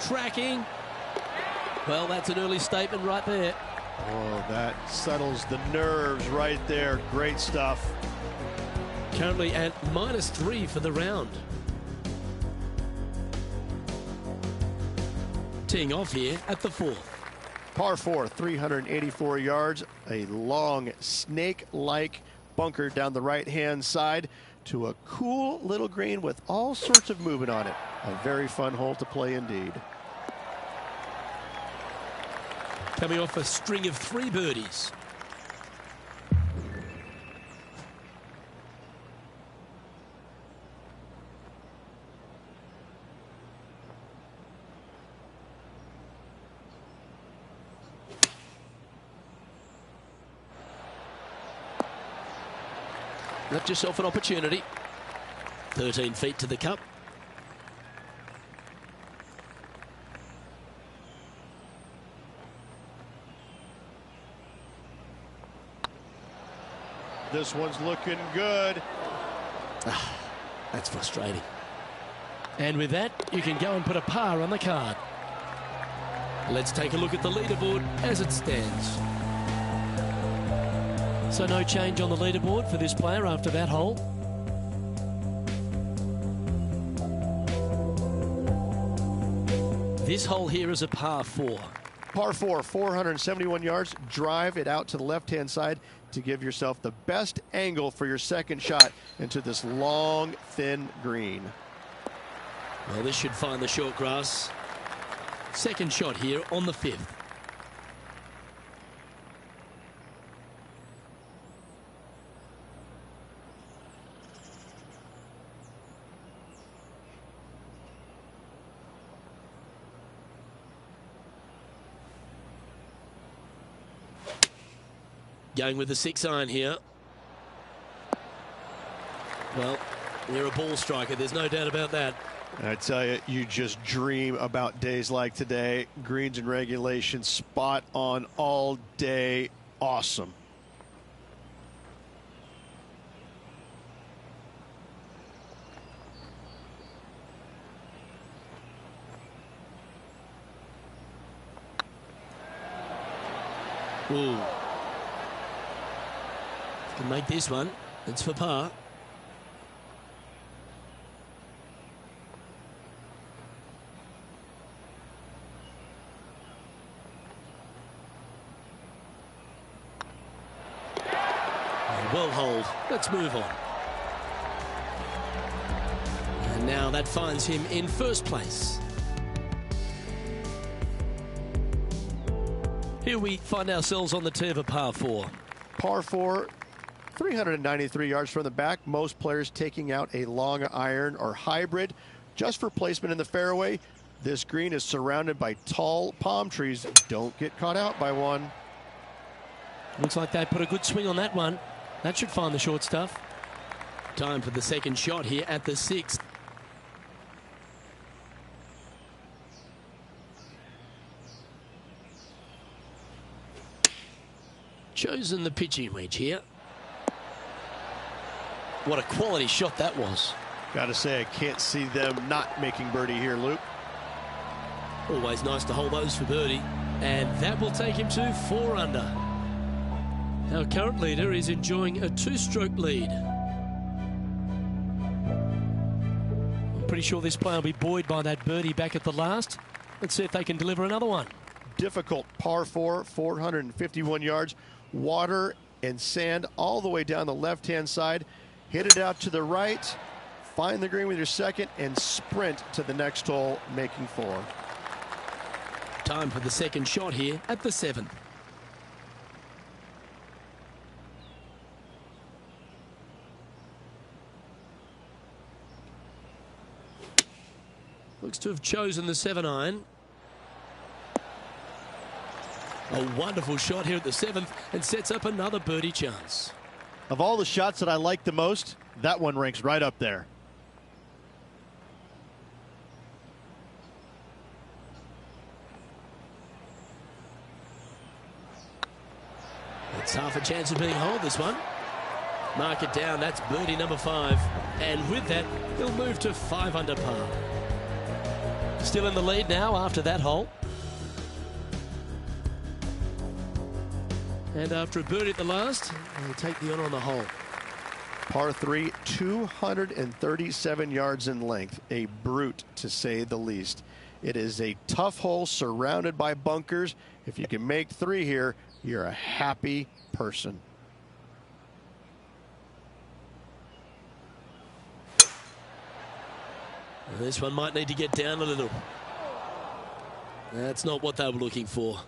tracking. Well, that's an early statement right there. Oh, that settles the nerves right there. Great stuff. Currently at -3 for the round. Teeing off here at the 4th. Par 4, 384 yards. A long snake-like bunker down the right-hand side to a cool little green with all sorts of movement on it. A very fun hole to play indeed. Coming off a string of 3 birdies. Left yourself an opportunity. 13 feet to the cup. This one's looking good. That's frustrating. And with that, you can go and put a par on the card. Let's take a look at the leaderboard as it stands. So no change on the leaderboard for this player after that hole. This hole here is a par 4. Par 4, 471 yards. Drive it out to the left-hand side to give yourself the best angle for your second shot into this long, thin green. Well, this should find the short grass. Second shot here on the 5th. Going with the 6-iron here. Well, you're a ball striker, there's no doubt about that. I tell you, you just dream about days like today. Greens and regulation, spot on all day. Awesome. Ooh. Can make this one. It's for par. Well hold. Let's move on. And now that finds him in first place. Here we find ourselves on the tee of a par 4. Par 4, 393 yards from the back. Most players taking out a long iron or hybrid just for placement in the fairway. This green is surrounded by tall palm trees. Don't get caught out by one. Looks like they put a good swing on that one. That should find the short stuff. Time for the second shot here at the 6th. Chosen the pitching wedge here. What a quality shot that was. Gotta say, I can't see them not making birdie here, Luke. Always nice to hold those for birdie. And that will take him to 4 under. Our current leader is enjoying a 2-stroke lead. I'm pretty sure this player will be buoyed by that birdie back at the last. Let's see if they can deliver another one. Difficult par 4, 451 yards. Water and sand all the way down the left-hand side. Hit it out to the right. Find the green with your second and sprint to the next hole, making 4. Time for the second shot here at the 7th. Looks to have chosen the 7-iron. A wonderful shot here at the 7th and sets up another birdie chance. Of all the shots that I like the most, that one ranks right up there. It's half a chance of being holed, this one. Mark it down, that's birdie number 5. And with that, he'll move to 5 under par. Still in the lead now after that hole. And after a birdie at the last, he'll take the honour on the hole. Par 3, 237 yards in length. A brute, to say the least. It is a tough hole surrounded by bunkers. If you can make 3 here, you're a happy person. This one might need to get down a little. That's not what they were looking for.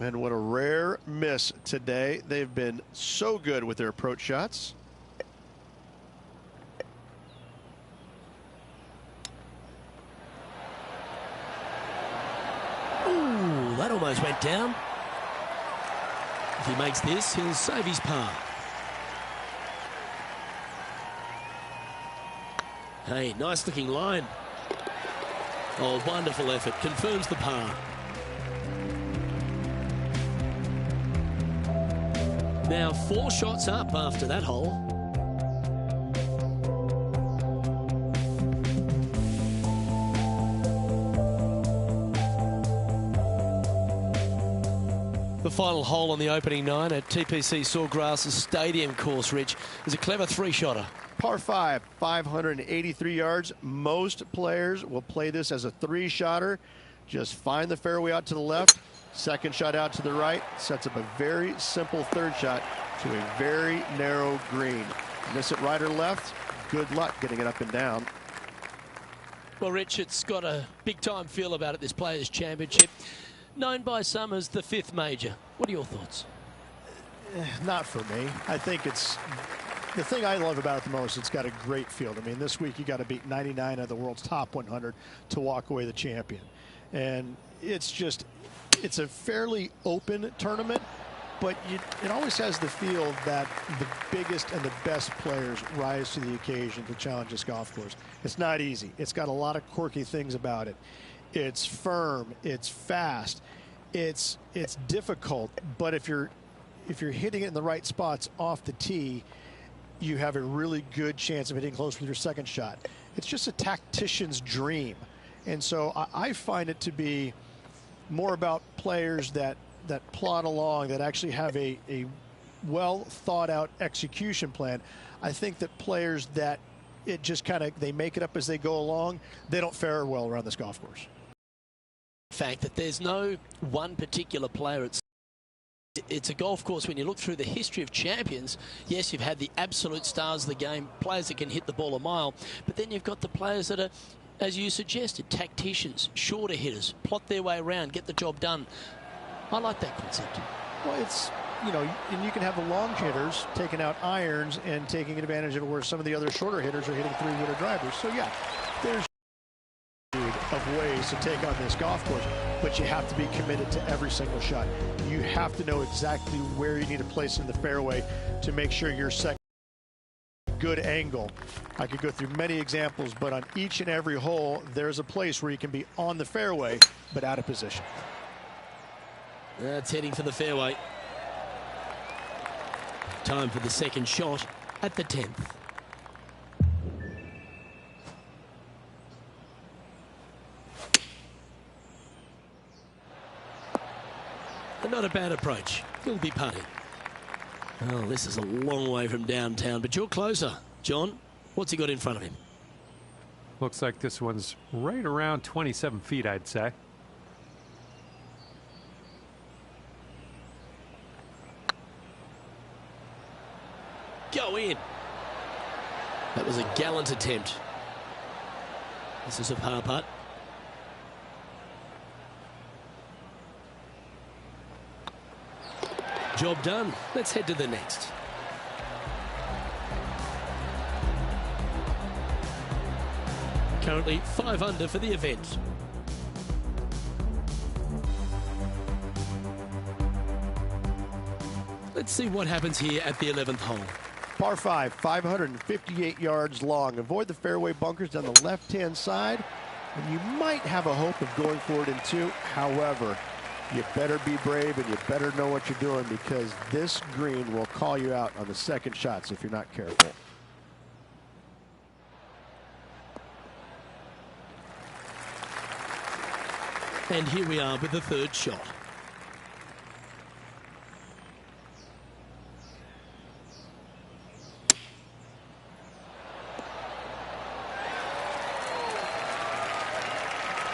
And what a rare miss today. They've been so good with their approach shots. Ooh, that almost went down. If he makes this, he'll save his par. Hey, nice looking line. Oh, wonderful effort. Confirms the par. Now 4 shots up after that hole. The final hole on the opening 9 at TPC Sawgrass Stadium course, Rich, is a clever 3-shotter. Par 5, 583 yards. Most players will play this as a 3-shotter. Just find the fairway out to the left, second shot out to the right, sets up a very simple 3rd shot to a very narrow green. Miss it right or left, good luck getting it up and down. Well, Rich, it's got a big-time feel about it, this Players' Championship. Known by some as the 5th major. What are your thoughts? Not for me. I think it's the thing I love about it the most. It's got a great field. I mean, this week you got to beat 99 of the world's top 100 to walk away the champion. And it's a fairly open tournament, but it always has the feel that the biggest and the best players rise to the occasion to challenge this golf course. It's not easy. It's got a lot of quirky things about it. It's firm, it's fast, it's difficult, but if you're hitting it in the right spots off the tee, you have a really good chance of hitting close with your 2nd shot. It's just a tactician's dream. And so I find it to be more about players that plod along, that actually have a well thought out execution plan. I think that players that it just kind of, they make it up as they go along, they don't fare well around this golf course. Fact that there's no one particular player. It's a golf course. When you look through the history of champions, yes, you've had the absolute stars of the game, players that can hit the ball a mile, but then you've got the players that are, as you suggested, tacticians, shorter hitters, plot their way around, get the job done. I like that concept. Well, it's, you know, and you can have the long hitters taking out irons and taking advantage of it where some of the other shorter hitters are hitting 3-wooter drivers. So yeah, there's of ways to take on this golf course, but you have to be committed to every single shot. You have to know exactly where you need to place in the fairway to make sure you're second. Good angle. I could go through many examples, but on each and every hole, there's a place where you can be on the fairway, but out of position. That's heading for the fairway. Time for the 2nd shot at the 10th. Not a bad approach. He'll be putting. Oh, this is a long way from downtown, but you're closer. John, what's he got in front of him? Looks like this one's right around 27 feet, I'd say. Go in. That was a gallant attempt. This is a par putt. Job done. Let's head to the next. Currently 5 under for the event. Let's see what happens here at the 11th hole. Par 5, 558 yards long. Avoid the fairway bunkers down the left-hand side, and you might have a hope of going for it in 2. However, you better be brave and you better know what you're doing, because this green will call you out on the 2nd shots if you're not careful. And here we are with the third shot.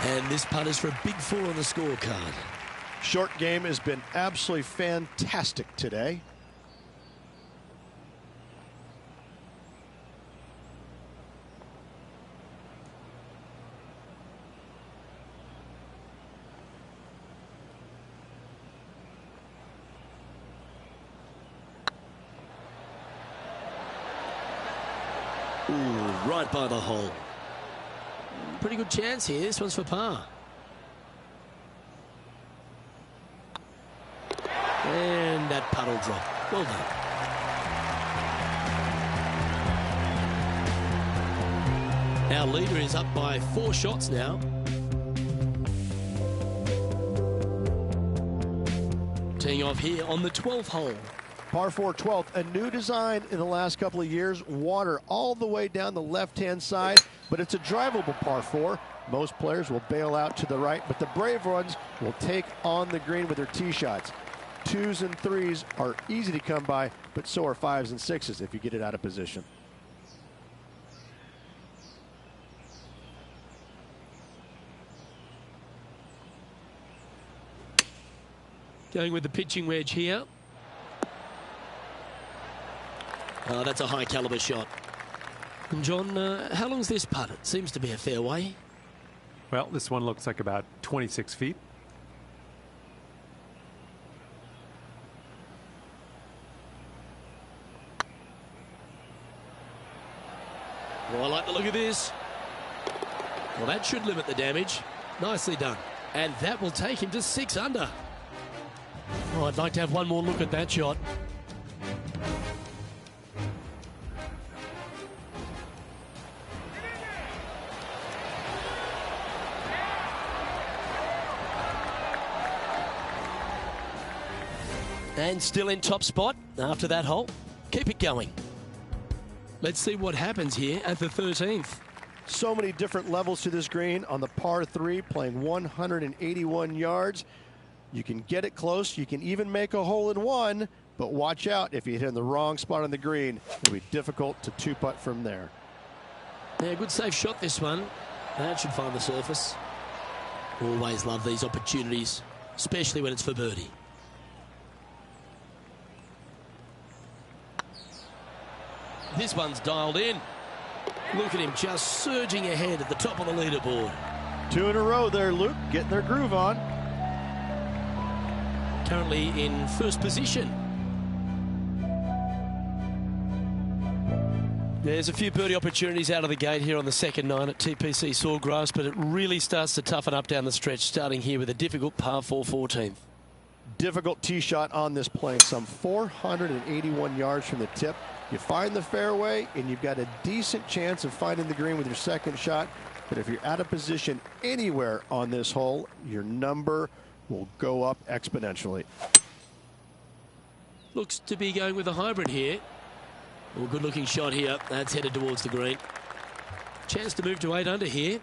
And this putt is for a big 4 on the scorecard. Short game has been absolutely fantastic today. Ooh, right by the hole. Pretty good chance here. This one's for par. And that putt will drop. Well done. Our leader is up by 4 shots now. Teeing off here on the 12th hole. Par 4 12th, a new design in the last couple of years. Water all the way down the left-hand side, but it's a drivable par 4. Most players will bail out to the right, but the brave ones will take on the green with their tee shots. 2s and 3s are easy to come by, but so are 5s and 6s if you get it out of position. Going with the pitching wedge here. Oh, that's a high caliber shot. And John, how long's this putt? It seems to be a fair way. Well, this one looks like about 26 feet. Well, I like the look of this. Well, that should limit the damage. Nicely done. And that will take him to 6 under. Oh, I'd like to have one more look at that shot. And still in top spot after that hole. Keep it going. Let's see what happens here at the 13th. So many different levels to this green on the par 3, playing 181 yards. You can get it close. You can even make a hole in one, but watch out if you hit in the wrong spot on the green. It'll be difficult to 2-putt from there. Yeah, good safe shot this one. That should find the surface. Always love these opportunities, especially when it's for birdie. This one's dialed in. Look at him just surging ahead at the top of the leaderboard. 2 in a row there, Luke, getting their groove on. Currently in first position. There's a few birdie opportunities out of the gate here on the second 9 at TPC Sawgrass, but it really starts to toughen up down the stretch, starting here with a difficult par 4 14th. Difficult tee shot on this plane, some 481 yards from the tip. You find the fairway, and you've got a decent chance of finding the green with your second shot. But if you're out of position anywhere on this hole, your number will go up exponentially. Looks to be going with a hybrid here. Well, good looking shot here. That's headed towards the green. Chance to move to 8 under here.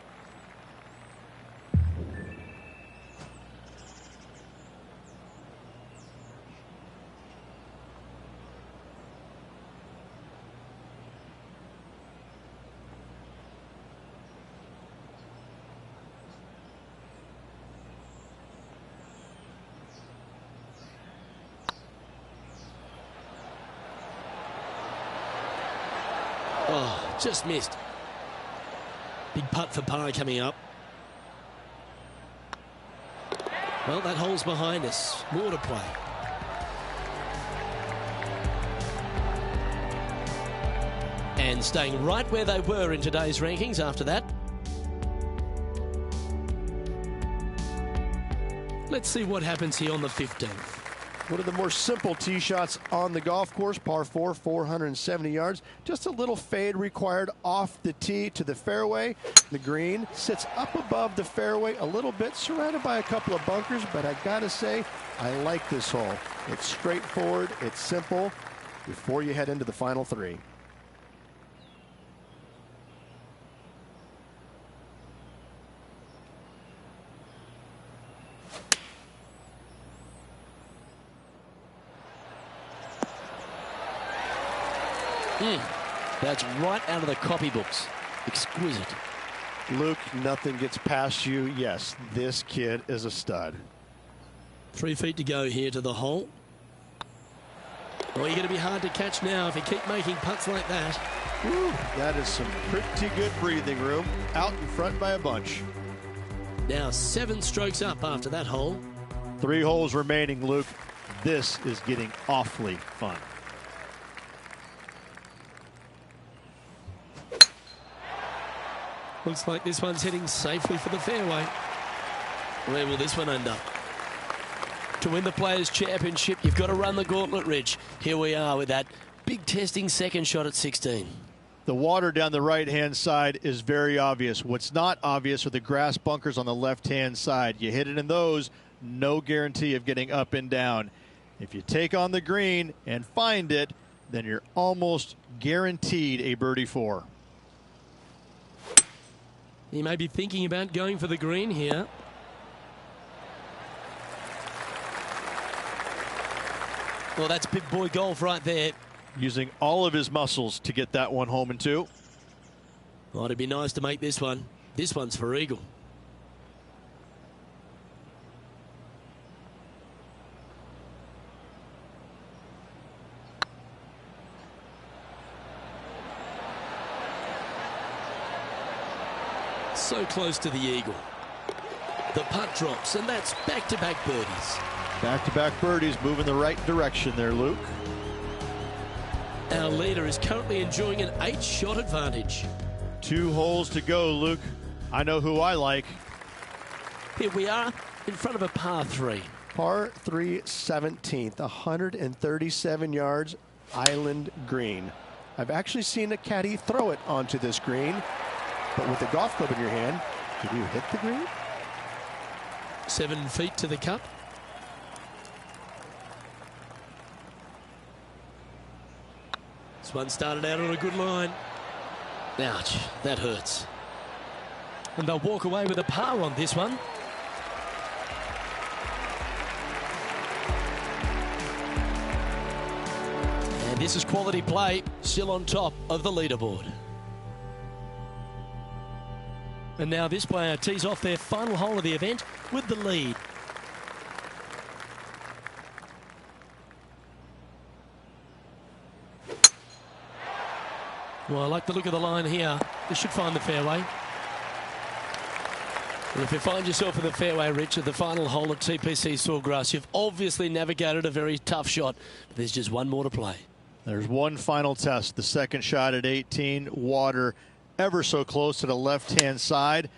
Oh, just missed. Big putt for par coming up. Well, that hole's behind us. More to play. And staying right where they were in today's rankings after that. Let's see what happens here on the 15th. One of the more simple tee shots on the golf course, par 4, 470 yards. Just a little fade required off the tee to the fairway. The green sits up above the fairway a little bit, surrounded by a couple of bunkers, but I gotta say, I like this hole. It's straightforward, it's simple, before you head into the final 3. That's right out of the copybooks. Exquisite. Luke, nothing gets past you. Yes, this kid is a stud. 3 feet to go here to the hole. Well, you're going to be hard to catch now if you keep making putts like that. Woo, that is some pretty good breathing room. Out in front by a bunch. Now 7 strokes up after that hole. 3 holes remaining, Luke. This is getting awfully fun. Looks like this one's heading safely for the fairway. Where will this one end up? To win the Players' Championship, you've got to run the gauntlet, Rich. Here we are with that big testing second shot at 16. The water down the right-hand side is very obvious. What's not obvious are the grass bunkers on the left-hand side. You hit it in those, no guarantee of getting up and down. If you take on the green and find it, then you're almost guaranteed a birdie 4. He may be thinking about going for the green here. Well, that's big boy golf right there. Using all of his muscles to get that one home in 2. Well, it'd be nice to make this one. This one's for eagle. So close to the eagle. The putt drops, and that's back-to-back birdies. Back-to-back birdies, moving the right direction there, Luke. Our leader is currently enjoying an 8-shot advantage. 2 holes to go, Luke. I know who I like. Here we are in front of a par 3. Par 3 17th, 137 yards, island green. I've actually seen a caddy throw it onto this green, but with a golf club in your hand, can you hit the green? 7 feet to the cup. This one started out on a good line. Ouch, that hurts. And they'll walk away with a par on this one. And this is quality play, still on top of the leaderboard. And now this player tees off their final hole of the event with the lead. Well, I like the look of the line here. This should find the fairway. And if you find yourself in the fairway, Rich, at the final hole at TPC Sawgrass, you've obviously navigated a very tough shot. But there's just one more to play. There's one final test. The second shot at 18. Water ever so close to the left-hand side.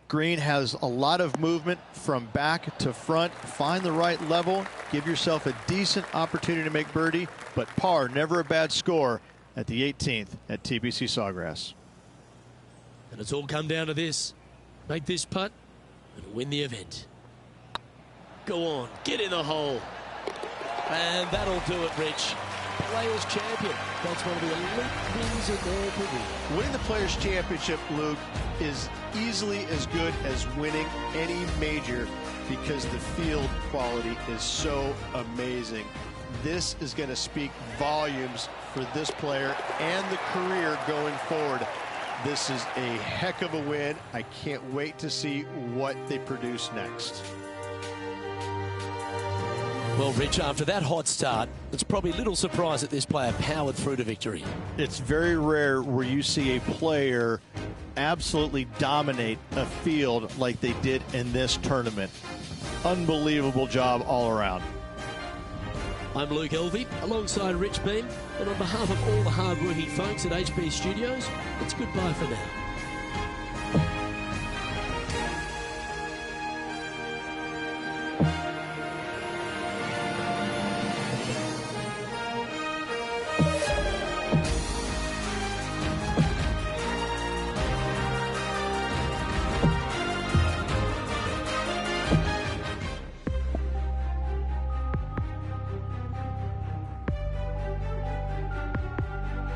Green has a lot of movement from back to front. Find the right level. Give yourself a decent opportunity to make birdie. But par, never a bad score at the 18th at TPC Sawgrass. And it's all come down to this. Make this putt and win the event. Go on, get in the hole. And that'll do it, Rich. Players' Champion. That's one of the elite wins in their career. Winning the Players' Championship, Luke, is easily as good as winning any major because the field quality is so amazing. This is going to speak volumes for this player and the career going forward. This is a heck of a win. I can't wait to see what they produce next. Well, Rich, after that hot start, it's probably little surprise that this player powered through to victory. It's very rare where you see a player absolutely dominate a field like they did in this tournament. Unbelievable job all around. I'm Luke Elvey, alongside Rich Beam, and on behalf of all the hard-working folks at HB Studios, it's goodbye for now.